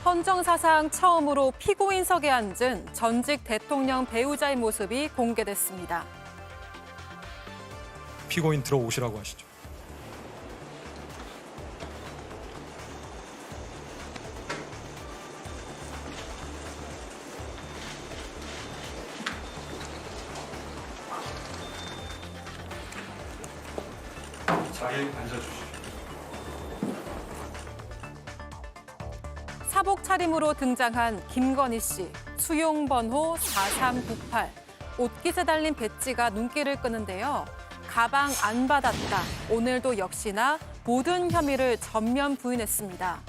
헌정사상 처음으로 피고인석에 앉은 전직 대통령 배우자의 모습이 공개됐습니다. 피고인 들어오시라고 하시죠. 자리에 앉아주시죠. 사복 차림으로 등장한 김건희 씨, 수용 번호 4398. 옷깃에 달린 배지가 눈길을 끄는데요. 가방 안 받았다. 오늘도 역시나 모든 혐의를 전면 부인했습니다.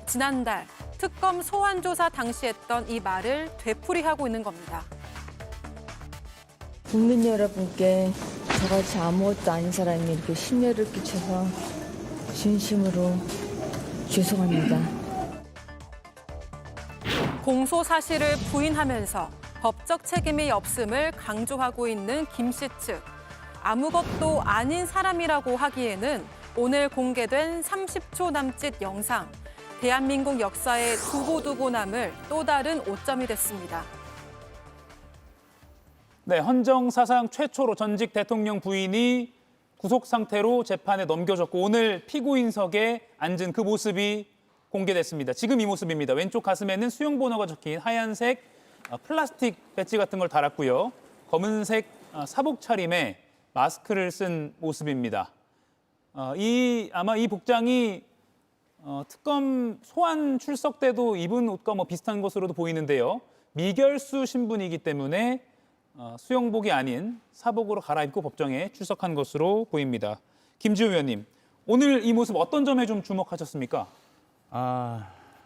지난달 특검 소환 조사 당시 했던 이 말을 되풀이하고 있는 겁니다. 국민 여러분께 저같이 아무것도 아닌 사람이 이렇게 심려를 끼쳐서 진심으로 죄송합니다. 공소 사실을 부인하면서 법적 책임이 없음을 강조하고 있는 김 씨 측. 아무것도 아닌 사람이라고 하기에는 오늘 공개된 30초 남짓 영상. 대한민국 역사에 두고두고 남을 또 다른 오점이 됐습니다. 네, 헌정사상 최초로 전직 대통령 부인이 구속 상태로 재판에 넘겨졌고 오늘 피고인석에 앉은 그 모습이 공개됐습니다. 지금 이 모습입니다. 왼쪽 가슴에는 수용번호가 적힌 하얀색 플라스틱 배지 같은 걸 달았고요. 검은색 사복 차림에 마스크를 쓴 모습입니다. 아마 이 복장이 특검 소환 출석 때도 입은 옷과 비슷한 것으로도 보이는데요. 미결수 신분이기 때문에 수영복이 아닌 사복으로 갈아입고 법정에 출석한 것으로 보입니다. 김지우 의원님, 오늘 이 모습 어떤 점에 좀 주목하셨습니까?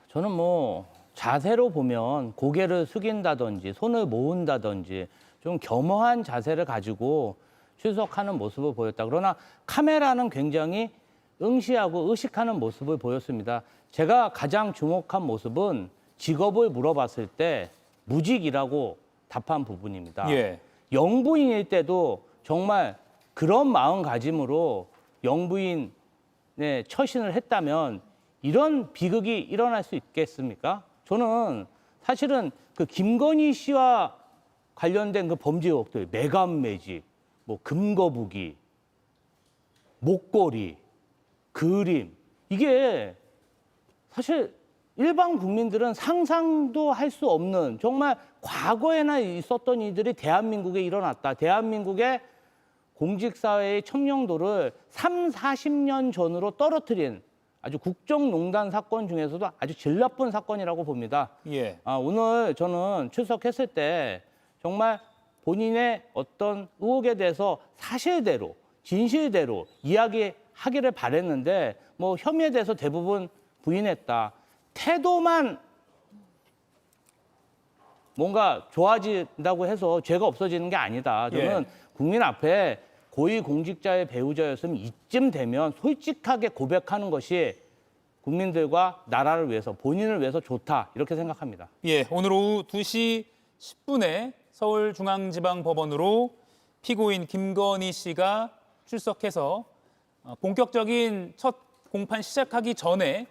저는 자세로 보면 고개를 숙인다든지 손을 모은다든지 좀 겸허한 자세를 가지고 출석하는 모습을 보였다. 그러나 카메라는 굉장히 응시하고 의식하는 모습을 보였습니다. 제가 가장 주목한 모습은 직업을 물어봤을 때 무직이라고 답한 부분입니다. 예. 영부인일 때도 정말 그런 마음가짐으로 영부인에 처신을 했다면 이런 비극이 일어날 수 있겠습니까? 저는 사실은 그 김건희 씨와 관련된 그 범죄 의혹들, 매간매직, 금거북이, 목걸이, 그림, 이게 사실 일반 국민들은 상상도 할 수 없는 정말 과거에나 있었던 일들이 대한민국에 일어났다. 대한민국의 공직사회의 청명도를 40년 전으로 떨어뜨린 아주 국정농단 사건 중에서도 아주 질 나쁜 사건이라고 봅니다. 예. 오늘 저는 출석했을 때 정말 본인의 어떤 의혹에 대해서 사실대로, 진실대로 이야기하기를 바랬는데 혐의에 대해서 대부분 부인했다. 태도만 뭔가 좋아진다고 해서 죄가 없어지는 게 아니다. 저는 국민 앞에 고위공직자의 배우자였으면 이쯤 되면 솔직하게 고백하는 것이 국민들과 나라를 위해서, 본인을 위해서 좋다. 이렇게 생각합니다. 예, 오늘 오후 2시 10분에 서울중앙지방법원으로 피고인 김건희 씨가 출석해서 본격적인 첫 공판 시작하기 전에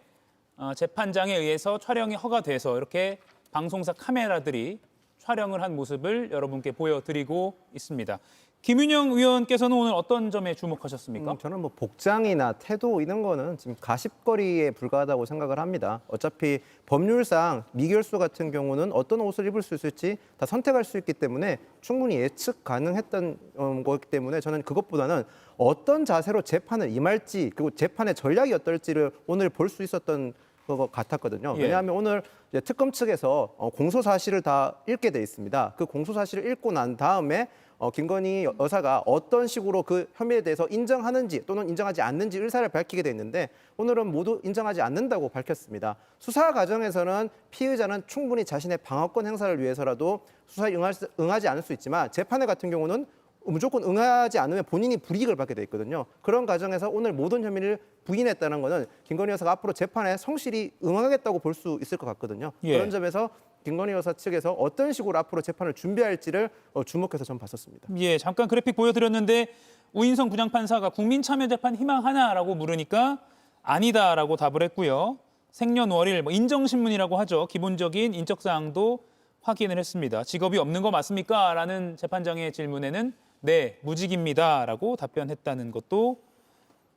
재판장에 의해서 촬영이 허가돼서 이렇게 방송사 카메라들이 촬영을 한 모습을 여러분께 보여드리고 있습니다. 김윤영 의원께서는 오늘 어떤 점에 주목하셨습니까? 저는 복장이나 태도 이런 거는 지금 가십거리에 불과하다고 생각을 합니다. 어차피 법률상 미결수 같은 경우는 어떤 옷을 입을 수 있을지 다 선택할 수 있기 때문에 충분히 예측 가능했던 거기 때문에 저는 그것보다는 어떤 자세로 재판을 임할지 그리고 재판의 전략이 어떨지를 오늘 볼 수 있었던 것 같았거든요. 왜냐하면 오늘 이제 특검 측에서 공소 사실을 다 읽게 돼 있습니다. 그 공소 사실을 읽고 난 다음에 김건희 여사가 어떤 식으로 그 혐의에 대해서 인정하는지 또는 인정하지 않는지 의사를 밝히게 돼 있는데 오늘은 모두 인정하지 않는다고 밝혔습니다. 수사 과정에서는 피의자는 충분히 자신의 방어권 행사를 위해서라도 수사에 응하지 않을 수 있지만 재판에 같은 경우는 무조건 응하지 않으면 본인이 불이익을 받게 돼 있거든요. 그런 과정에서 오늘 모든 혐의를 부인했다는 것은 김건희 여사가 앞으로 재판에 성실히 응하겠다고 볼 수 있을 것 같거든요. 그런 점에서 김건희 여사 측에서 어떤 식으로 앞으로 재판을 준비할지를 주목해서 전 봤었습니다. 예, 잠깐 그래픽 보여드렸는데 우인성 부장판사가 국민참여재판 희망하냐라고 물으니까 아니다라고 답을 했고요. 생년월일, 인정신문이라고 하죠. 기본적인 인적사항도 확인을 했습니다. 직업이 없는 거 맞습니까? 라는 재판장의 질문에는 네, 무직입니다. 라고 답변했다는 것도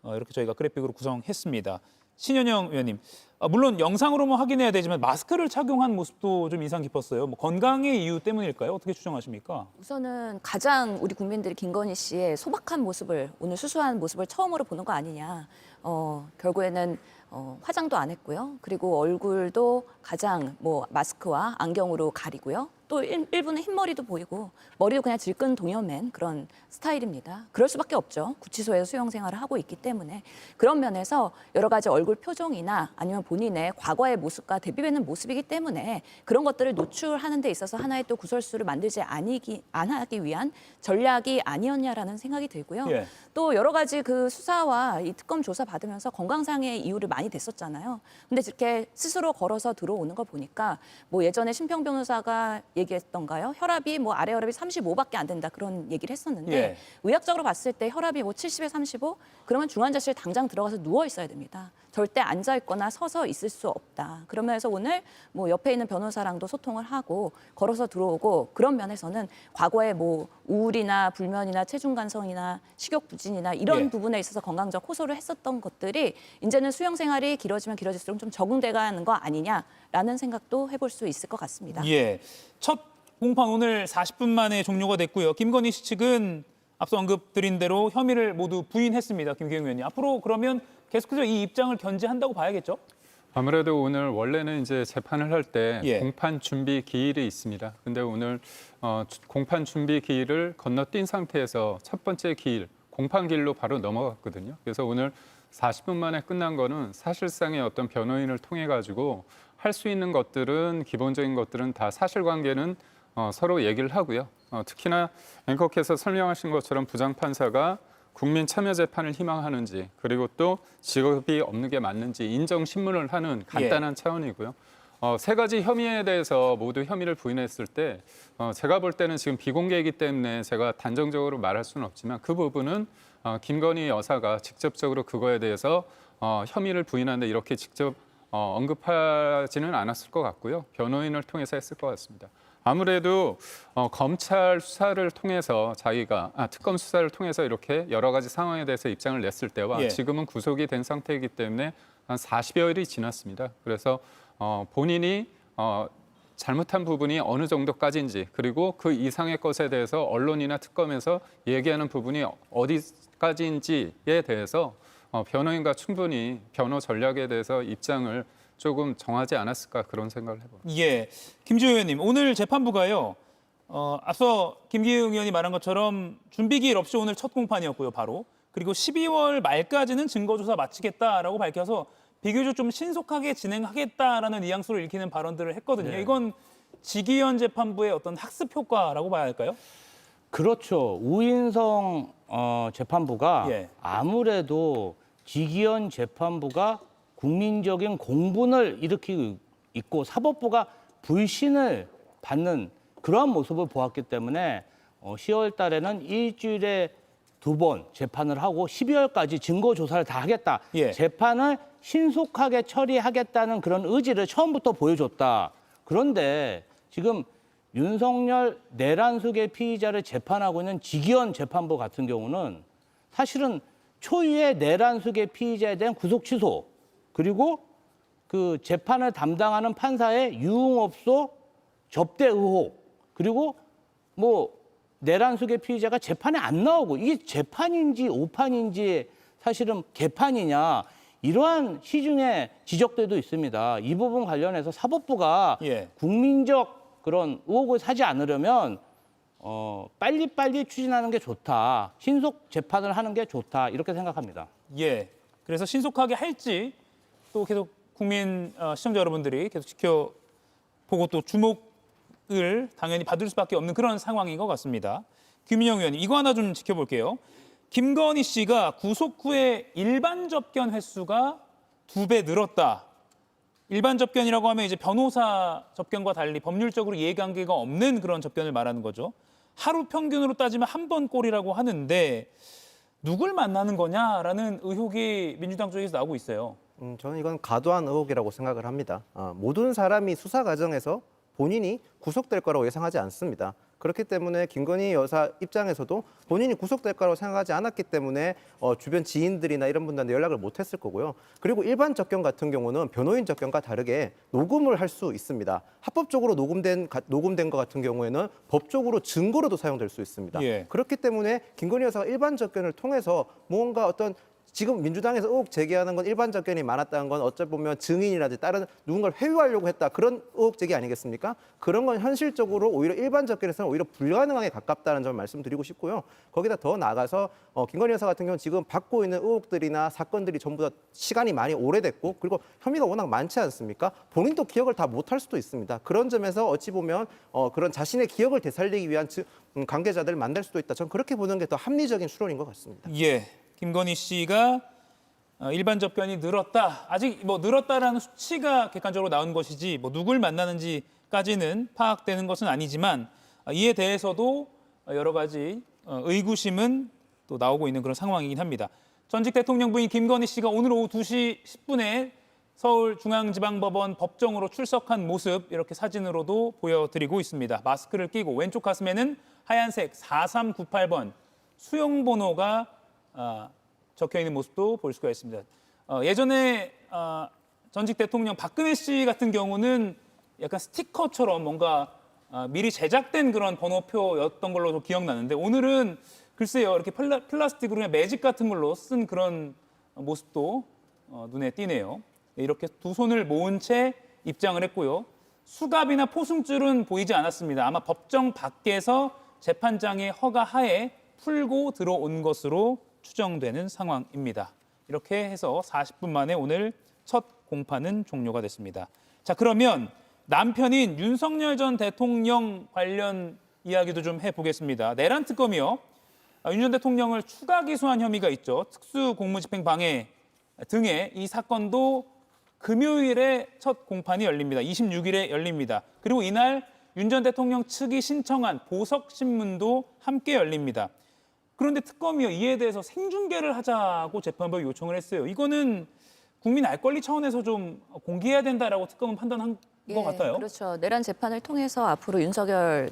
이렇게 저희가 그래픽으로 구성했습니다. 신현영 의원님, 물론 영상으로만 확인해야 되지만 마스크를 착용한 모습도 좀 인상 깊었어요. 뭐 건강의 이유 때문일까요? 어떻게 추정하십니까? 우선은 가장 우리 국민들이 김건희 씨의 소박한 모습을, 오늘 수수한 모습을 처음으로 보는 거 아니냐. 결국에는 화장도 안 했고요. 그리고 얼굴도 가장 마스크와 안경으로 가리고요. 또 일부는 흰머리도 보이고 머리도 그냥 질끈 동여맨 그런 스타일입니다. 그럴 수밖에 없죠. 구치소에서 수용 생활을 하고 있기 때문에. 그런 면에서 여러 가지 얼굴 표정이나 아니면 본인의 과거의 모습과 대비되는 모습이기 때문에 그런 것들을 노출하는 데 있어서 하나의 또 구설수를 만들지 안 하기 위한 전략이 아니었냐라는 생각이 들고요. 예. 또 여러 가지 그 수사와 이 특검 조사 받으면서 건강상의 이유를 많이 댔었잖아요. 근데 이렇게 스스로 걸어서 들어오는 거 보니까 예전에 심평 변호사가 얘기했던가요? 혈압이 아래 혈압이 35밖에 안 된다 그런 얘기를 했었는데 예. 의학적으로 봤을 때 혈압이 70에 35 그러면 중환자실 당장 들어가서 누워 있어야 됩니다. 절대 앉아 있거나 서서 있을 수 없다. 그러면서 오늘 옆에 있는 변호사랑도 소통을 하고 걸어서 들어오고 그런 면에서는 과거에 우울이나 불면이나 체중 간성이나 식욕 부진이나 이런 예. 부분에 있어서 건강적 호소를 했었던 것들이 이제는 수용 생활이 길어지면 길어질수록 좀 적응돼가는 거 아니냐라는 생각도 해볼 수 있을 것 같습니다. 예. 첫 공판 오늘 40분 만에 종료가 됐고요. 김건희 씨 측은 앞서 언급드린 대로 혐의를 모두 부인했습니다. 김기용 의원님. 앞으로 그러면 계속해서 이 입장을 견지한다고 봐야겠죠? 아무래도 오늘 원래는 이제 재판을 할 때 예. 공판 준비 기일이 있습니다. 근데 오늘 공판 준비 기일을 건너뛴 상태에서 첫 번째 기일, 공판 기일로 바로 넘어갔거든요. 그래서 오늘 40분 만에 끝난 거는 사실상의 어떤 변호인을 통해 가지고 할 수 있는 것들은 기본적인 것들은 다 사실관계는 서로 얘기를 하고요. 특히나 앵커께서 설명하신 것처럼 부장판사가 국민 참여 재판을 희망하는지 그리고 또 직업이 없는 게 맞는지 인정 신문을 하는 간단한 차원이고요. 세 가지 혐의에 대해서 모두 혐의를 부인했을 때 제가 볼 때는 지금 비공개이기 때문에 제가 단정적으로 말할 수는 없지만 그 부분은 김건희 여사가 직접적으로 그거에 대해서 혐의를 부인하는데 이렇게 직접 언급하지는 않았을 것 같고요. 변호인을 통해서 했을 것 같습니다. 아무래도 검찰 수사를 통해서 자기가 특검 수사를 통해서 이렇게 여러 가지 상황에 대해서 입장을 냈을 때와 예. 지금은 구속이 된 상태이기 때문에 한 40여일이 지났습니다. 그래서 본인이 잘못한 부분이 어느 정도까지인지 그리고 그 이상의 것에 대해서 언론이나 특검에서 얘기하는 부분이 어디까지인지에 대해서 변호인과 충분히 변호 전략에 대해서 입장을 조금 정하지 않았을까 그런 생각을 해봅니다. 예, 김지호 의원님, 오늘 재판부가요. 앞서 김기용 의원이 말한 것처럼 준비기일 없이 오늘 첫 공판이었고요, 바로. 그리고 12월 말까지는 증거조사 마치겠다라고 밝혀서 비교적 좀 신속하게 진행하겠다라는 뉘앙스로 읽히는 발언들을 했거든요. 네. 이건 지기현 재판부의 어떤 학습 효과라고 봐야 할까요? 그렇죠. 우인성 재판부가 예. 아무래도 지기현 재판부가 국민적인 공분을 일으키고 있고 사법부가 불신을 받는 그러한 모습을 보았기 때문에 10월 달에는 일주일에 2번 재판을 하고 12월까지 증거 조사를 다 하겠다. 예. 재판을 신속하게 처리하겠다는 그런 의지를 처음부터 보여줬다. 그런데 지금 윤석열 내란숙의 피의자를 재판하고 있는 지기현 재판부 같은 경우는 사실은 초유의 내란숙의 피의자에 대한 구속 취소 그리고 그 재판을 담당하는 판사의 유흥업소 접대 의혹 그리고 내란숙의 피의자가 재판에 안 나오고 이게 재판인지 오판인지 사실은 개판이냐 이러한 시중에 지적들도 있습니다. 이 부분 관련해서 사법부가 예. 국민적 그런 의혹을 사지 않으려면 빨리빨리 추진하는 게 좋다. 신속 재판을 하는 게 좋다. 이렇게 생각합니다. 예. 그래서 신속하게 할지 또 계속 국민 시청자 여러분들이 계속 지켜보고 또 주목을 당연히 받을 수밖에 없는 그런 상황인 것 같습니다. 김인영 의원님, 이거 하나 좀 지켜볼게요. 김건희 씨가 구속 후에 일반 접견 횟수가 2배 늘었다. 일반 접견이라고 하면 이제 변호사 접견과 달리 법률적으로 이해관계가 없는 그런 접견을 말하는 거죠. 하루 평균으로 따지면 한 번 꼴이라고 하는데 누굴 만나는 거냐라는 의혹이 민주당 쪽에서 나오고 있어요. 저는 이건 과도한 의혹이라고 생각을 합니다. 모든 사람이 수사 과정에서 본인이 구속될 거라고 예상하지 않습니다. 그렇기 때문에 김건희 여사 입장에서도 본인이 구속될 거라고 생각하지 않았기 때문에 주변 지인들이나 이런 분들한테 연락을 못 했을 거고요. 그리고 일반 접견 같은 경우는 변호인 접견과 다르게 녹음을 할 수 있습니다. 합법적으로 녹음된 것 같은 경우에는 법적으로 증거로도 사용될 수 있습니다. 예. 그렇기 때문에 김건희 여사가 일반 접견을 통해서 무언가 어떤 지금 민주당에서 의혹 제기하는 건 일반 접견이 많았다는 건 어찌 보면 증인이라든지 다른 누군가를 회유하려고 했다 그런 의혹 제기 아니겠습니까? 그런 건 현실적으로 오히려 일반 접견에서는 오히려 불가능하게 가깝다는 점을 말씀드리고 싶고요. 거기다 더 나아가서 김건희 여사 같은 경우는 지금 받고 있는 의혹들이나 사건들이 전부 다 시간이 많이 오래됐고 그리고 혐의가 워낙 많지 않습니까? 본인도 기억을 다 못할 수도 있습니다. 그런 점에서 어찌 보면 그런 자신의 기억을 되살리기 위한 관계자들을 만날 수도 있다. 저는 그렇게 보는 게 더 합리적인 추론인 것 같습니다. 예. 김건희 씨가 일반 접견이 늘었다. 아직 뭐 늘었다라는 수치가 객관적으로 나온 것이지 뭐 누굴 만나는지까지는 파악되는 것은 아니지만 이에 대해서도 여러 가지 의구심은 또 나오고 있는 그런 상황이긴 합니다. 전직 대통령 부인 김건희 씨가 오늘 오후 2시 10분에 서울중앙지방법원 법정으로 출석한 모습 이렇게 사진으로도 보여드리고 있습니다. 마스크를 끼고 왼쪽 가슴에는 하얀색 4398번 수용번호가 적혀 있는 모습도 볼 수가 있습니다. 예전에 전직 대통령 박근혜 씨 같은 경우는 약간 스티커처럼 뭔가 미리 제작된 그런 번호표였던 걸로 기억나는데 오늘은 글쎄요 이렇게 플라스틱으로 그냥 매직 같은 걸로 쓴 그런 모습도 눈에 띄네요. 이렇게 두 손을 모은 채 입장을 했고요. 수갑이나 포승줄은 보이지 않았습니다. 아마 법정 밖에서 재판장의 허가하에 풀고 들어온 것으로 추정되는 상황입니다. 이렇게 해서 40분 만에 오늘 첫 공판은 종료가 됐습니다. 자, 그러면 남편인 윤석열 전 대통령 관련 이야기도 좀 해보겠습니다. 내란 특검이요. 윤 전 대통령을 추가 기소한 혐의가 있죠. 특수공무집행 방해 등의 이 사건도 금요일에 첫 공판이 열립니다. 26일에 열립니다. 그리고 이날 윤 전 대통령 측이 신청한 보석 신문도 함께 열립니다. 그런데 특검이요 이에 대해서 생중계를 하자고 재판부에 요청을 했어요. 이거는 국민 알 권리 차원에서 좀 공개해야 된다라고 특검은 판단한 것 같아요. 그렇죠. 내란 재판을 통해서 앞으로 윤석열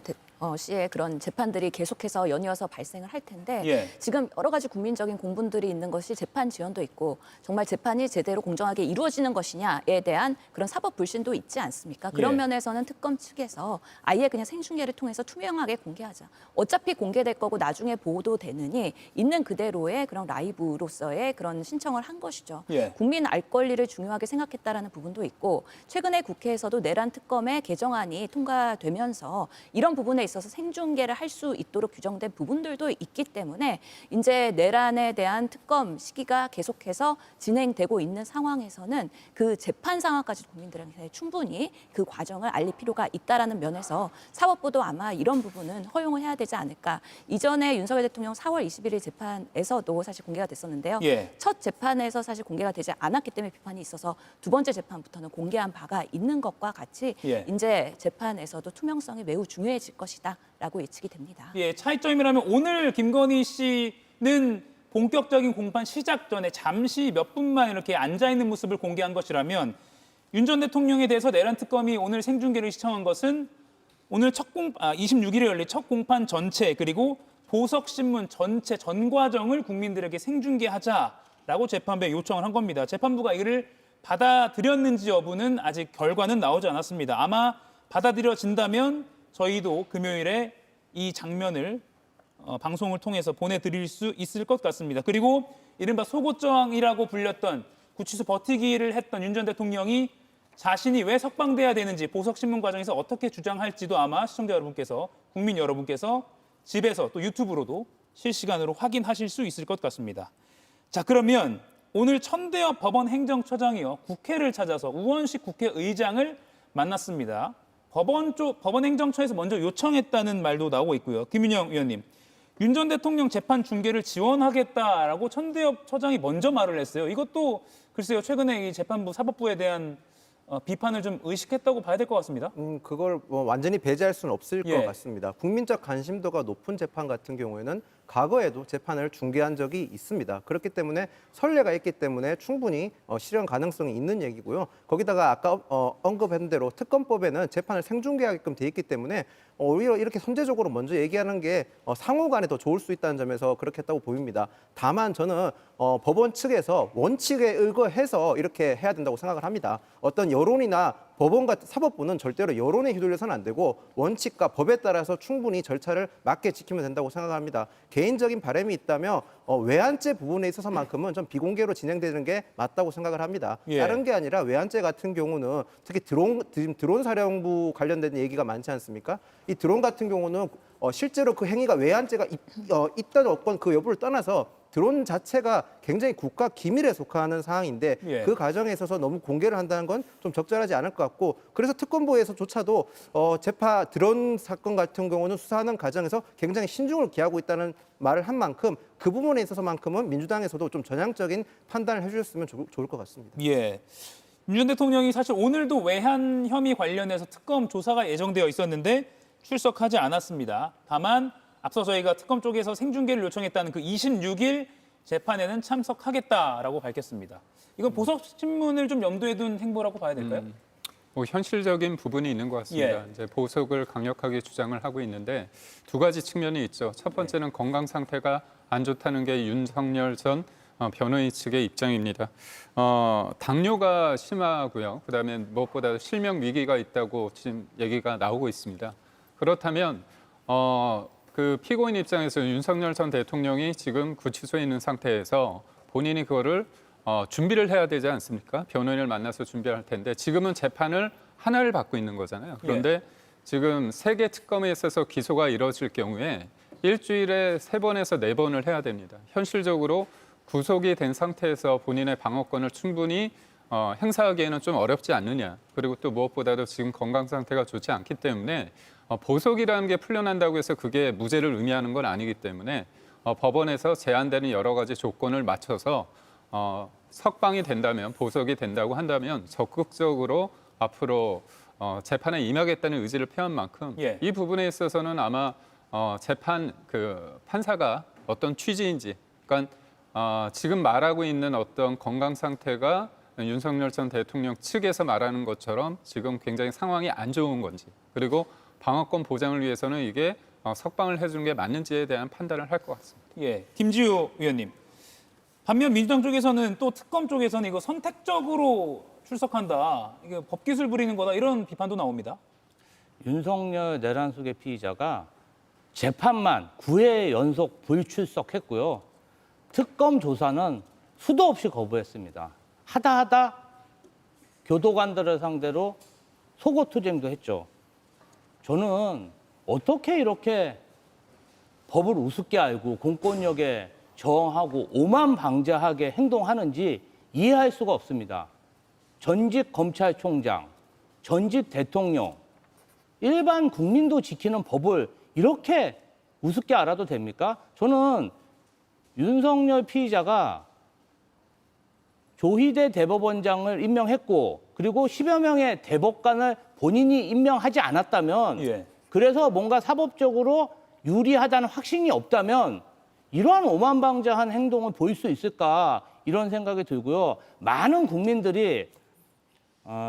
씨의 그런 재판들이 계속해서 연이어서 발생을 할 텐데 예. 지금 여러 가지 국민적인 공분들이 있는 것이 재판 지연도 있고 정말 재판이 제대로 공정하게 이루어지는 것이냐에 대한 그런 사법 불신도 있지 않습니까? 그런 예. 면에서는 특검 측에서 아예 그냥 생중계를 통해서 투명하게 공개하자. 어차피 공개될 거고 나중에 보도되느니 있는 그대로의 그런 라이브로서의 그런 신청을 한 것이죠. 예. 국민 알 권리를 중요하게 생각했다라는 부분도 있고 최근에 국회에서도 내란 특검의 개정안이 통과되면서 이런 부분에 있어서 생중계를 할 수 있도록 규정된 부분들도 있기 때문에 이제 내란에 대한 특검 시기가 계속해서 진행되고 있는 상황에서는 그 재판 상황까지 국민들에게 충분히 그 과정을 알릴 필요가 있다라는 면에서 사법부도 아마 이런 부분은 허용을 해야 되지 않을까. 이전에 윤석열 대통령 4월 21일 재판에서도 사실 공개가 됐었는데요. 예. 첫 재판에서 사실 공개가 되지 않았기 때문에 비판이 있어서 두 번째 재판부터는 공개한 바가 있는 것과 같이 예. 이제 재판에서도 투명성이 매우 중요해질 것이다라고 예측이 됩니다. 예, 차이점이라면 오늘 김건희 씨는 본격적인 공판 시작 전에 잠시 몇 분만 이렇게 앉아 있는 모습을 공개한 것이라면 윤 전 대통령에 대해서 내란 특검이 오늘 생중계를 시청한 것은 오늘 26일에 열린 첫 공판 전체 그리고 보석 신문 전체 전 과정을 국민들에게 생중계하자라고 재판부에 요청을 한 겁니다. 재판부가 이를 받아들였는지 여부는 아직 결과는 나오지 않았습니다. 아마 받아들여진다면 저희도 금요일에 이 장면을 방송을 통해서 보내드릴 수 있을 것 같습니다. 그리고 이른바 속옷저항이라고 불렸던 구치소 버티기를 했던 윤 전 대통령이 자신이 왜 석방돼야 되는지 보석신문 과정에서 어떻게 주장할지도 아마 시청자 여러분께서 국민 여러분께서 집에서 또 유튜브로도 실시간으로 확인하실 수 있을 것 같습니다. 자, 그러면 오늘 천대엽 법원 행정처장이요 국회를 찾아서 우원식 국회의장을 만났습니다. 법원 행정처에서 먼저 요청했다는 말도 나오고 있고요. 김윤영 의원님, 윤 전 대통령 재판 중계를 지원하겠다라고 천대엽 처장이 먼저 말을 했어요. 이것도 글쎄요, 최근에 이 재판부 사법부에 대한 비판을 좀 의식했다고 봐야 될 것 같습니다. 그걸 완전히 배제할 수는 없을 예. 것 같습니다. 국민적 관심도가 높은 재판 같은 경우에는 과거에도 재판을 중계한 적이 있습니다. 그렇기 때문에 선례가 있기 때문에 충분히 실현 가능성이 있는 얘기고요. 거기다가 아까 언급한 대로 특검법에는 재판을 생중계하게끔 돼 있기 때문에 오히려 이렇게 선제적으로 먼저 얘기하는 게 상호 간에 더 좋을 수 있다는 점에서 그렇게 했다고 보입니다. 다만 저는 법원 측에서 원칙에 의거해서 이렇게 해야 된다고 생각을 합니다. 어떤 여론이나 법원 같은 사법부는 절대로 여론에 휘둘려서는 안 되고 원칙과 법에 따라서 충분히 절차를 맞게 지키면 된다고 생각합니다. 개인적인 바람이 있다면 외환죄 부분에 있어서만큼은 좀 비공개로 진행되는 게 맞다고 생각을 합니다. 예. 다른 게 아니라 외환죄 같은 경우는 특히 드론 사령부 관련된 얘기가 많지 않습니까? 이 드론 같은 경우는 실제로 그 행위가 외환죄가 있다는 없건 그 여부를 떠나서 드론 자체가 굉장히 국가 기밀에 속하는 사항인데 예. 그 과정에 있어서 너무 공개를 한다는 건 좀 적절하지 않을 것 같고 그래서 특검부에서조차도 드론 사건 같은 경우는 수사하는 과정에서 굉장히 신중을 기하고 있다는 말을 한 만큼 그 부분에 있어서만큼은 민주당에서도 좀 전향적인 판단을 해주셨으면 좋을 것 같습니다. 예. 윤 전 대통령이 사실 오늘도 외환 혐의 관련해서 특검 조사가 예정되어 있었는데 출석하지 않았습니다. 다만 앞서 저희가 특검 쪽에서 생중계를 요청했다는 그 26일 재판에는 참석하겠다라고 밝혔습니다. 이건 보석신문을 좀 염두에 둔 행보라고 봐야 될까요? 뭐 현실적인 부분이 있는 것 같습니다. 예. 이제 보석을 강력하게 주장을 하고 있는데 두 가지 측면이 있죠. 첫 번째는 건강 상태가 안 좋다는 게 윤석열 전 변호인 측의 입장입니다. 당뇨가 심하고요. 그다음에 무엇보다 실명 위기가 있다고 지금 얘기가 나오고 있습니다. 그렇다면 그 피고인 입장에서 윤석열 전 대통령이 지금 구치소에 있는 상태에서 본인이 그거를 준비를 해야 되지 않습니까? 변호인을 만나서 준비할 텐데 지금은 재판을 하나를 받고 있는 거잖아요. 그런데 지금 3개 특검에 있어서 기소가 이루어질 경우에 일주일에 3번에서 4번을 해야 됩니다. 현실적으로 구속이 된 상태에서 본인의 방어권을 충분히 행사하기에는 좀 어렵지 않느냐. 그리고 또 무엇보다도 지금 건강 상태가 좋지 않기 때문에 보석이라는 게 풀려난다고 해서 그게 무죄를 의미하는 건 아니기 때문에 법원에서 제한되는 여러 가지 조건을 맞춰서 석방이 된다면, 보석이 된다고 한다면 적극적으로 앞으로 재판에 임하겠다는 의지를 표한 만큼 예. 이 부분에 있어서는 아마 재판 그 판사가 어떤 취지인지, 그러니까 지금 말하고 있는 어떤 건강 상태가 윤석열 전 대통령 측에서 말하는 것처럼 지금 굉장히 상황이 안 좋은 건지, 그리고 방어권 보장을 위해서는 이게 석방을 해주는 게 맞는지에 대한 판단을 할 것 같습니다. 예, 김지우 의원님. 반면 민주당 쪽에서는 또 특검 쪽에서는 이거 선택적으로 출석한다, 이게 법기술 부리는 거다 이런 비판도 나옵니다. 윤석열 내란 속의 피의자가 재판만 9회 연속 불출석했고요. 특검 조사는 수도 없이 거부했습니다. 하다 교도관들을 상대로 속옷투쟁도 했죠. 저는 어떻게 이렇게 법을 우습게 알고 공권력에 저항하고 오만방자하게 행동하는지 이해할 수가 없습니다. 전직 검찰총장, 전직 대통령, 일반 국민도 지키는 법을 이렇게 우습게 알아도 됩니까? 저는 윤석열 피의자가 조희대 대법원장을 임명했고 그리고 10여 명의 대법관을 본인이 임명하지 않았다면 예. 그래서 뭔가 사법적으로 유리하다는 확신이 없다면 이러한 오만방자한 행동을 보일 수 있을까 이런 생각이 들고요. 많은 국민들이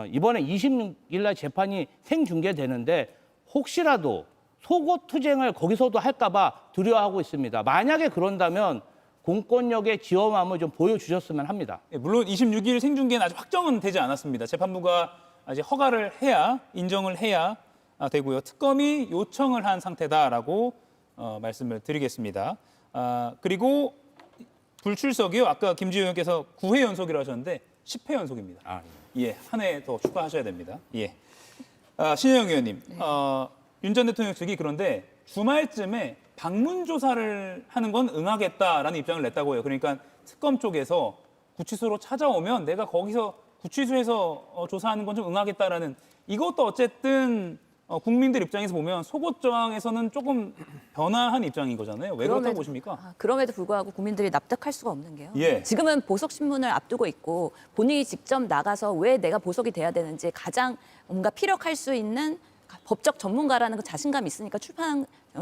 이번에 26일 날 재판이 생중계되는데 혹시라도 속옷 투쟁을 거기서도 할까 봐 두려워하고 있습니다. 만약에 그런다면 공권력의 지엄함을 좀 보여주셨으면 합니다. 예, 물론 26일 생중계는 아직 확정은 되지 않았습니다. 재판부가 아직 허가를 해야, 인정을 해야 되고요. 특검이 요청을 한 상태다라고 말씀을 드리겠습니다. 그리고 불출석이요. 아까 김지우 의원께서 9회 연속이라고 하셨는데 10회 연속입니다. 예, 한 해 더 추가하셔야 됩니다. 예. 신혜영 의원님, 윤 전 대통령 측이 그런데 주말쯤에 방문 조사를 하는 건 응하겠다라는 입장을 냈다고 해요. 그러니까 특검 쪽에서 구치소로 찾아오면 내가 거기서 구치소에서 조사하는 건 좀 응하겠다라는, 이것도 어쨌든 국민들 입장에서 보면 속옷 저항에서는 조금 변화한 입장인 거잖아요. 왜 그렇다고 보십니까? 그럼에도 불구하고 국민들이 납득할 수가 없는 게요. 예. 지금은 보석신문을 앞두고 있고 본인이 직접 나가서 왜 내가 보석이 돼야 되는지 가장 뭔가 피력할 수 있는 법적 전문가라는 그 자신감이 있으니까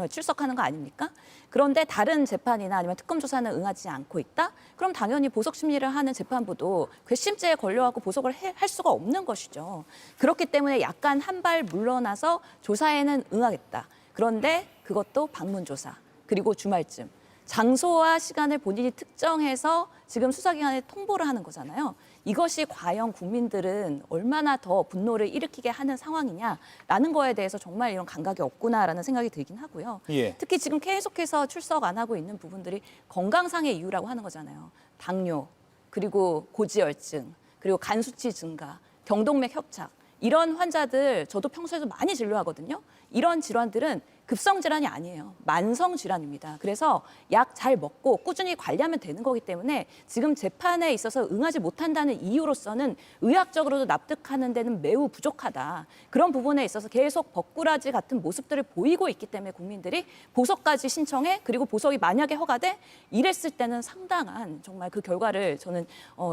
출석하는 거 아닙니까? 그런데 다른 재판이나 아니면 특검 조사는 응하지 않고 있다? 그럼 당연히 보석 심리를 하는 재판부도 괘씸죄에 걸려갖고 보석을 할 수가 없는 것이죠. 그렇기 때문에 약간 한 발 물러나서 조사에는 응하겠다. 그런데 그것도 방문 조사 그리고 주말쯤 장소와 시간을 본인이 특정해서 지금 수사기관에 통보를 하는 거잖아요. 이것이 과연 국민들은 얼마나 더 분노를 일으키게 하는 상황이냐라는 거에 대해서 정말 이런 감각이 없구나라는 생각이 들긴 하고요. 예. 특히 지금 계속해서 출석 안 하고 있는 부분들이 건강상의 이유라고 하는 거잖아요. 당뇨, 그리고 고지혈증, 그리고 간 수치 증가, 경동맥 협착. 이런 환자들 저도 평소에도 많이 진료하거든요. 이런 질환들은 급성 질환이 아니에요. 만성 질환입니다. 그래서 약 잘 먹고 꾸준히 관리하면 되는 거기 때문에 지금 재판에 있어서 응하지 못한다는 이유로서는 의학적으로도 납득하는 데는 매우 부족하다. 그런 부분에 있어서 계속 벅꾸라지 같은 모습들을 보이고 있기 때문에 국민들이 보석까지 신청해 그리고 보석이 만약에 허가돼 이랬을 때는 상당한 정말 그 결과를 저는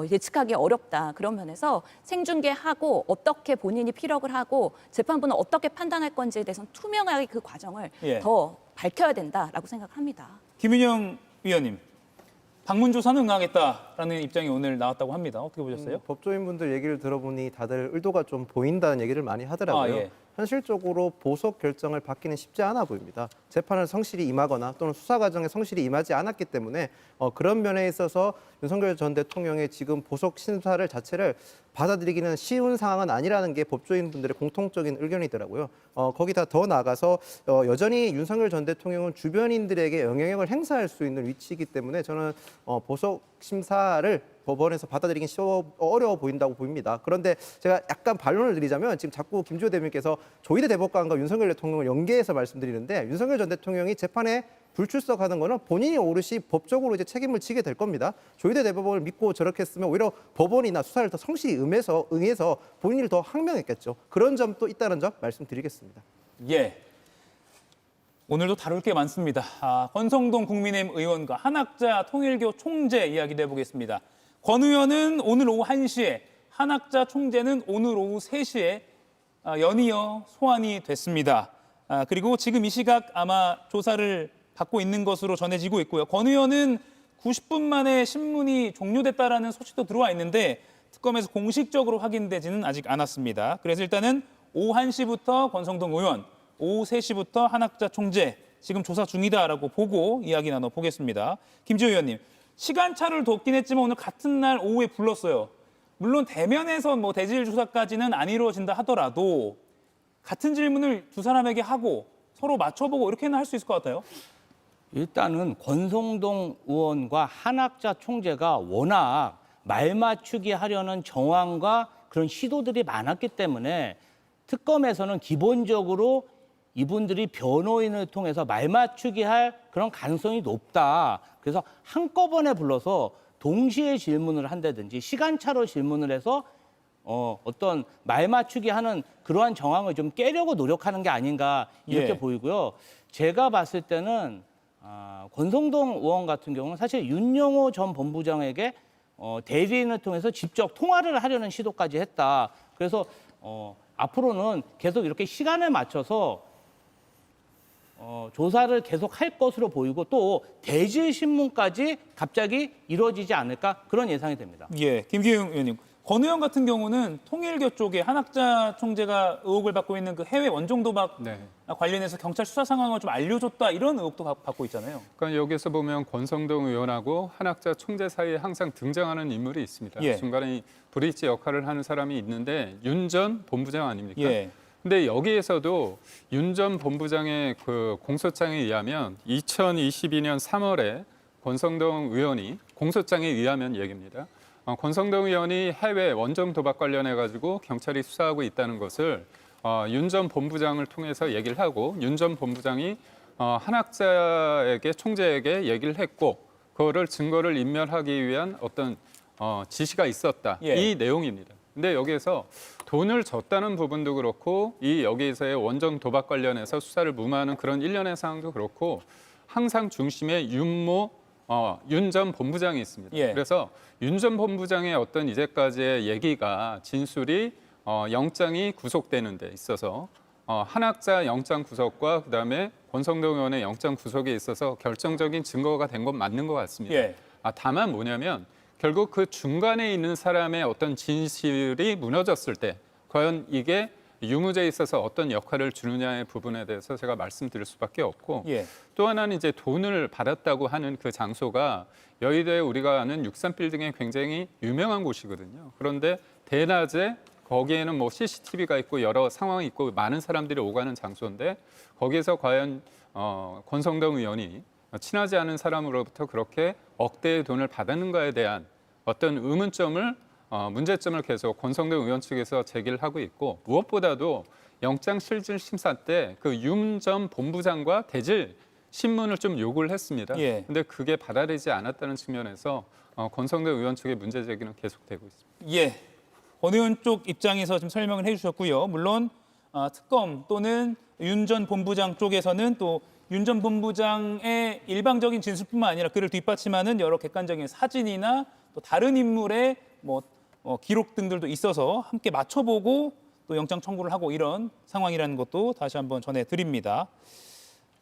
예측하기 어렵다. 그런 면에서 생중계하고 어떻게 본인이 피력을 하고 재판부는 어떻게 판단할 건지에 대해서는 투명하게 그 과정을 예. 더 밝혀야 된다라고 생각합니다. 김윤영 위원님, 방문 조사는 응하겠다라는 입장이 오늘 나왔다고 합니다. 어떻게 보셨어요? 법조인분들 얘기를 들어보니 다들 의도가 좀 보인다는 얘기를 많이 하더라고요. 아, 예. 현실적으로 보석 결정을 받기는 쉽지 않아 보입니다. 재판을 성실히 임하거나 또는 수사 과정에 성실히 임하지 않았기 때문에 그런 면에 있어서 윤석열 전 대통령의 지금 보석 심사를 자체를 받아들이기는 쉬운 상황은 아니라는 게 법조인분들의 공통적인 의견이더라고요. 거기다 더 나아가서 여전히 윤석열 전 대통령은 주변인들에게 영향력을 행사할 수 있는 위치이기 때문에 저는 보석 심사를 법원에서 받아들이긴 어려워 보인다고 보입니다. 그런데 제가 약간 반론을 드리자면 지금 자꾸 김주호 대변인께서 조희대 대법관과 윤석열 대통령을 연계해서 말씀드리는데 윤석열 전 대통령이 재판에 불출석하는 거는 본인이 오롯이 법적으로 이제 책임을 지게 될 겁니다. 조희대 대법원을 믿고 저렇게 했으면 오히려 법원이나 수사를 더 성실히 응해서 본인을 더 항명했겠죠. 그런 점도 있다는 점 말씀드리겠습니다. 예. 오늘도 다룰 게 많습니다. 권성동 국민의힘 의원과 한학자 통일교 총재 이야기를 해보겠습니다. 권 의원은 오늘 오후 1시에, 한학자 총재는 오늘 오후 3시에 연이어 소환이 됐습니다. 그리고 지금 이 시각 아마 조사를 받고 있는 것으로 전해지고 있고요. 권 의원은 90분 만에 신문이 종료됐다라는 소식도 들어와 있는데 특검에서 공식적으로 확인되지는 아직 않았습니다. 그래서 일단은 오후 1시부터 권성동 의원, 오후 3시부터 한학자 총재 지금 조사 중이다라고 보고 이야기 나눠보겠습니다. 김지호 의원님, 시간차를 뒀긴 했지만 오늘 같은 날 오후에 불렀어요. 물론 대면에서 뭐 대질 조사까지는 안 이루어진다 하더라도 같은 질문을 두 사람에게 하고 서로 맞춰보고 이렇게는 할 수 있을 것 같아요. 일단은 권성동 의원과 한학자 총재가 워낙 말 맞추기 하려는 정황과 그런 시도들이 많았기 때문에 특검에서는 기본적으로 이분들이 변호인을 통해서 말 맞추기 할 그런 가능성이 높다. 그래서 한꺼번에 불러서 동시에 질문을 한다든지 시간차로 질문을 해서 어떤 말 맞추기 하는 그러한 정황을 좀 깨려고 노력하는 게 아닌가 이렇게 예. 보이고요. 제가 봤을 때는 권성동 의원 같은 경우는 사실 윤영호 전 본부장에게 대리인을 통해서 직접 통화를 하려는 시도까지 했다. 그래서 앞으로는 계속 이렇게 시간을 맞춰서 조사를 계속 할 것으로 보이고 또 대질 신문까지 갑자기 이루어지지 않을까 그런 예상이 됩니다. 예, 김기용 의원님. 권 의원 같은 경우는 통일교 쪽에 한학자 총재가 의혹을 받고 있는 그 해외 원정 도박 네. 관련해서 경찰 수사 상황을 좀 알려줬다 이런 의혹도 받고 있잖아요. 그러니까 여기서 보면 권성동 의원하고 한학자 총재 사이에 항상 등장하는 인물이 있습니다. 예. 중간에 이 브릿지 역할을 하는 사람이 있는데 윤 전 본부장 아닙니까? 예. 근데 여기에서도 윤 전 본부장의 그 공소장에 의하면 2022년 3월에 권성동 의원이 공소장에 의하면 얘기입니다. 권성동 의원이 해외 원정 도박 관련해 가지고 경찰이 수사하고 있다는 것을 윤 전 본부장을 통해서 얘기를 하고 윤 전 본부장이 한학자에게 총재에게 얘기를 했고 그거를 증거를 인멸하기 위한 어떤 지시가 있었다. 예. 이 내용입니다. 근데 여기에서 돈을 줬다는 부분도 그렇고 이 여기에서의 원정 도박 관련해서 수사를 무마하는 그런 일련의 상황도 그렇고 항상 중심에 윤 전 본부장이 있습니다. 예. 그래서 윤 전 본부장의 어떤 이제까지의 얘기가 진술이 영장이 구속되는 데 있어서 한학자 영장 구속과 그다음에 권성동 의원의 영장 구속에 있어서 결정적인 증거가 된 건 맞는 것 같습니다. 예. 다만 뭐냐면 결국 그 중간에 있는 사람의 어떤 진실이 무너졌을 때 과연 이게 유무죄에 있어서 어떤 역할을 주느냐의 부분에 대해서 제가 말씀드릴 수밖에 없고 예. 또 하나는 이제 돈을 받았다고 하는 그 장소가 여의도에 우리가 아는 63빌딩에 굉장히 유명한 곳이거든요. 그런데 대낮에 거기에는 뭐 CCTV가 있고 여러 상황이 있고 많은 사람들이 오가는 장소인데 거기에서 과연 권성동 의원이 친하지 않은 사람으로부터 그렇게 억대의 돈을 받았는가에 대한 어떤 의문점을 문제점을 계속 권성동 의원 측에서 제기를 하고 있고 무엇보다도 영장실질심사 때 그 윤 전 본부장과 대질 신문을 좀 요구를 했습니다. 예. 근데 그게 받아들이지 않았다는 측면에서 권성동 의원 측의 문제 제기는 계속되고 있습니다. 예. 권 의원 쪽 입장에서 좀 설명을 해주셨고요. 물론 특검 또는 윤 전 본부장 쪽에서는 또 윤 전 본부장의 일방적인 진술뿐만 아니라 그를 뒷받침하는 여러 객관적인 사진이나 또 다른 인물의 기록 등들도 있어서 함께 맞춰보고 또 영장 청구를 하고 이런 상황이라는 것도 다시 한번 전해드립니다.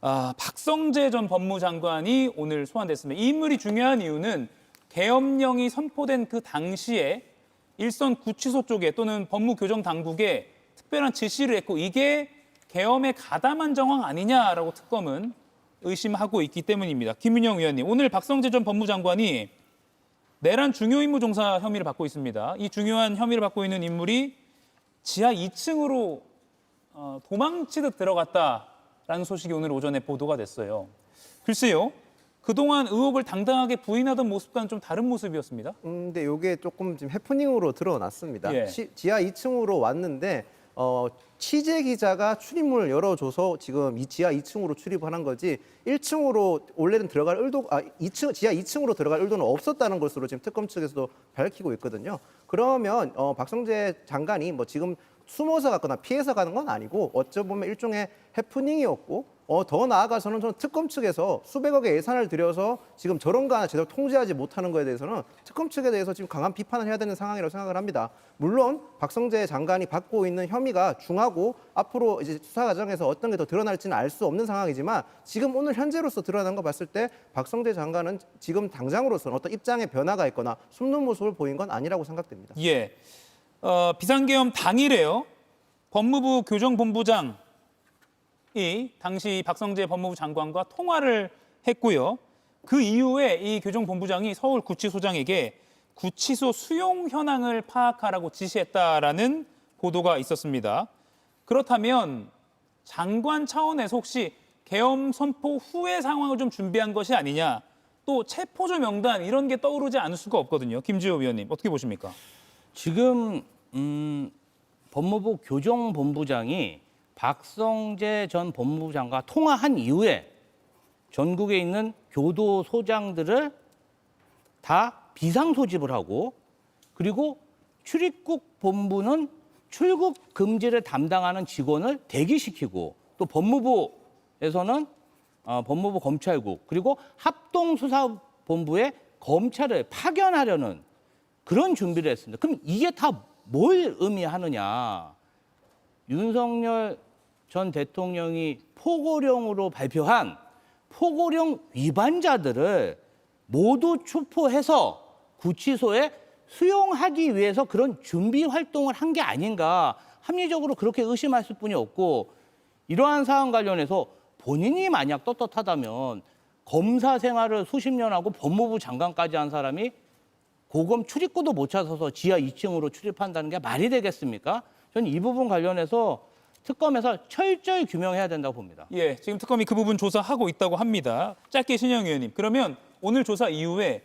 박성재 전 법무장관이 오늘 소환됐습니다. 이 인물이 중요한 이유는 계엄령이 선포된 그 당시에 일선 구치소 쪽에 또는 법무교정 당국에 특별한 지시를 했고 이게 계엄에 가담한 정황 아니냐라고 특검은 의심하고 있기 때문입니다. 김윤영 의원님, 오늘 박성재 전 법무장관이 내란 중요임무 종사 혐의를 받고 있습니다. 이 중요한 혐의를 받고 있는 인물이 지하 2층으로 도망치듯 들어갔다라는 소식이 오늘 오전에 보도가 됐어요. 글쎄요, 그동안 의혹을 당당하게 부인하던 모습과는 좀 다른 모습이었습니다. 근데 이게 조금 지금 해프닝으로 드러났습니다. 예. 지하 2층으로 왔는데 취재 기자가 출입문을 열어줘서 지금 이 지하 2층으로 출입을 한 거지 1층으로 원래는 들어갈 의도, 지하 2층으로 들어갈 의도는 없었다는 것으로 지금 특검 측에서도 밝히고 있거든요. 그러면 박성재 장관이 뭐 지금 숨어서 갔거나 피해서 가는 건 아니고 어쩌보면 일종의 해프닝이었고 더 나아가서는 저는 특검 측에서 수백억의 예산을 들여서 지금 저런 거 하나 제대로 통제하지 못하는 거에 대해서는 특검 측에 대해서 지금 강한 비판을 해야 되는 상황이라고 생각을 합니다. 물론 박성재 장관이 받고 있는 혐의가 중하고 앞으로 이제 수사 과정에서 어떤 게 더 드러날지는 알 수 없는 상황이지만 지금 오늘 현재로서 드러난 거 봤을 때 박성재 장관은 지금 당장으로서는 어떤 입장의 변화가 있거나 숨는 모습을 보인 건 아니라고 생각됩니다. 예, 비상계엄 당일에요. 법무부 교정본부장이 당시 박성재 법무부 장관과 통화를 했고요. 그 이후에 이 교정본부장이 서울구치소장에게 구치소 수용 현황을 파악하라고 지시했다라는 보도가 있었습니다. 그렇다면 장관 차원에서 혹시 계엄 선포 후의 상황을 좀 준비한 것이 아니냐, 또 체포조 명단 이런 게 떠오르지 않을 수가 없거든요. 김지호 위원님, 어떻게 보십니까? 지금 법무부 교정본부장이 박성재 전 법무부 장관과 통화한 이후에 전국에 있는 교도소장들을 다 비상소집을 하고 그리고 출입국 본부는 출국 금지를 담당하는 직원을 대기시키고 또 법무부에서는 법무부 검찰국 그리고 합동수사본부에 검찰을 파견하려는 그런 준비를 했습니다. 그럼 이게 다 뭘 의미하느냐. 윤석열 전 대통령이 포고령으로 발표한 포고령 위반자들을 모두 추포해서 구치소에 수용하기 위해서 그런 준비 활동을 한 게 아닌가, 합리적으로 그렇게 의심할 뿐이 없고, 이러한 사안 관련해서 본인이 만약 떳떳하다면 검사 생활을 수십 년 하고 법무부 장관까지 한 사람이 고검 출입구도 못 찾아서 지하 2층으로 출입한다는 게 말이 되겠습니까? 저는 이 부분 관련해서 특검에서 철저히 규명해야 된다고 봅니다. 예, 지금 특검이 그 부분 조사하고 있다고 합니다. 짧게 신영 의원님, 그러면 오늘 조사 이후에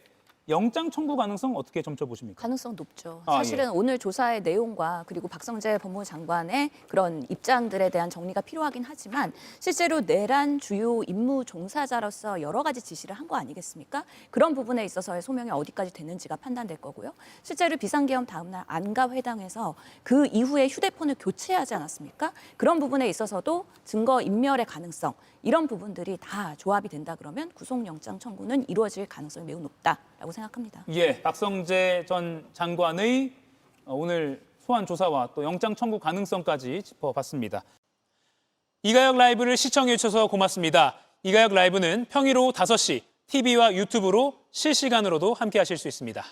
영장 청구 가능성 어떻게 점쳐보십니까? 가능성 높죠. 아, 사실은 예. 오늘 조사의 내용과 그리고 박성재 법무부 장관의 그런 입장들에 대한 정리가 필요하긴 하지만 실제로 내란 주요 임무 종사자로서 여러 가지 지시를 한 거 아니겠습니까? 그런 부분에 있어서의 소명이 어디까지 되는지가 판단될 거고요. 실제로 비상계엄 다음 날 안가회당에서 그 이후에 휴대폰을 교체하지 않았습니까? 그런 부분에 있어서도 증거 인멸의 가능성, 이런 부분들이 다 조합이 된다 그러면 구속영장 청구는 이루어질 가능성이 매우 높다라고 생각합니다. 예, 박성재 전 장관의 오늘 소환 조사와 또 영장 청구 가능성까지 짚어봤습니다. 이가역 라이브를 시청해 주셔서 고맙습니다. 이가역 라이브는 평일 오후 5시 TV와 유튜브로 실시간으로도 함께 하실 수 있습니다.